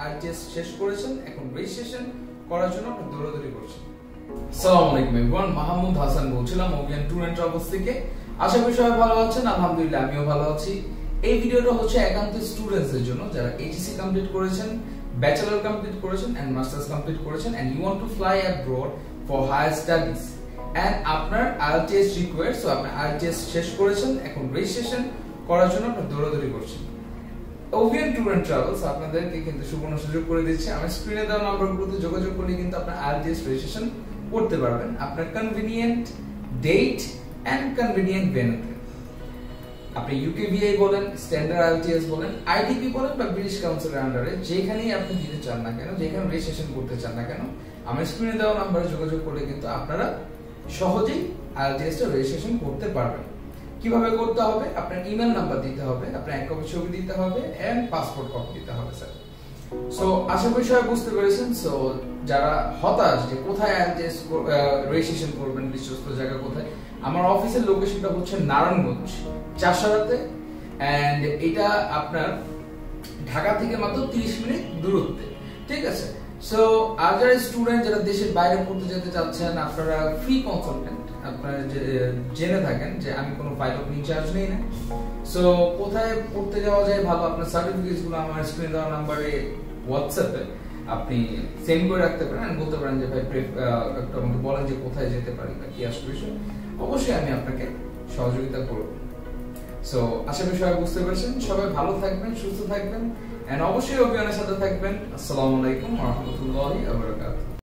IELTS শেষ করেছেন, এখন রেজিস্ট্রেশন করার জন্য আপনি দৌড়াদৌড়ি করছেন। আসসালামু আলাইকুম এভরিওয়ান, মাহমুদ হাসান বলছিলাম ওভিয়ান ট্যুর এন্ড ট্রাভেলস থেকে। আশা করি সবাই ভালো আছেন, আলহামদুলিল্লাহ আমিও ভালো আছি। এই ভিডিওটা হচ্ছে একান্ত স্টুডেন্টসদের জন্য যারা এইচএসসি কমপ্লিট করেছেন, ব্যাচেলর কমপ্লিট করেছেন এন্ড মাস্টার্স কমপ্লিট করেছেন and you want to fly abroad for higher studies and আপনার আইএলটিএস রিকোয়ার্ড। সো আপনি আইএলটিএস শেষ করেছেন, এখন রেজিস্ট্রেশন করার জন্য আপনি দৌড়াদৌড়ি করছেন। ওভিয়ান ট্যুর এন্ড ট্রাভেলস আপনাদেরকে কিন্তু সুবর্ণ সুযোগ করে দিচ্ছে। আমি স্ক্রিনে দেওয়া নাম্বারগুলোতে যোগাযোগ করে কিন্তু আপনার আইএলটিএস রেজিস্ট্রেশন করতে পারবেন আপনার কনভিনিয়েন্ট ডেট এন্ড কনভিনিয়েন্ট ভেন্যুতে। আপনি ইউকেভিআই বলেন, স্ট্যান্ডার্ড আইএলটিএস বলেন, আইডিপি বলেন বা ব্রিটিশ কাউন্সিলের আন্ডারে যেখানেই আপনি দিতে চান না কেন, যেখানে রেজিস্ট্রেশন করতে চান না কেন, আমার স্ক্রিনে দেওয়া নাম্বারে যোগাযোগ করলে কিন্তু আপনারা সহজেই আইএলটিএসটা রেজিস্ট্রেশন করতে পারবেন। কিভাবে করতে হবে? আপনার ইমেল নাম্বার দিতে হবে, আপনার এক কপি ছবি দিতে হবে এন্ড পাসপোর্ট কপি দিতে হবে স্যার। সো আশা করি সবাই বুঝতে পেরেছেন। সো যারা হতাশ যে কোথায় আইএলটিএস রেজিস্ট্রেশন করবেন, বিশ্বস্ত জায়গা কোথায়, আমার অফিসের লোকেশনটা হচ্ছে নারায়ণগঞ্জ চাষারাতে এন্ড এটা আপনার ঢাকা থেকে মাত্র 30 মিনিট দূরত্বে, ঠিক আছে? সো আর যারা স্টুডেন্ট যারা দেশের বাইরে পড়তে যেতে চাচ্ছেন, আপনারা ফ্রি কনসালটেন্ট, আপনারা জেনে থাকেন যে আমি কোনো পাইলট চার্জ নেই না। সো কোথায় পড়তে যাওয়া যায় ভালো, আপনার সার্টিফিকেটস গুলো আমার স্ক্রিনে দেওয়া নাম্বারে হোয়াটসঅ্যাপে আপনি সেন্ড করে রাখতে পারেন, বলতে পারেন যে ভাই একটু আমাকে বলেন যে কোথায় যেতে পারি বা কি আসবে বিষয়, অবশ্যই আমি আপনাকে সহযোগিতা করব। সো আশা করি সবাই বুঝতে পেরেছেন। সবাই ভালো থাকবেন, সুস্থ থাকবেন এন্ড অবশ্যই অভিযানের সাথে থাকবেন। আসসালামু আলাইকুম ওয়া রাহমাতুল্লাহি ওয়া বারাকাতুহু।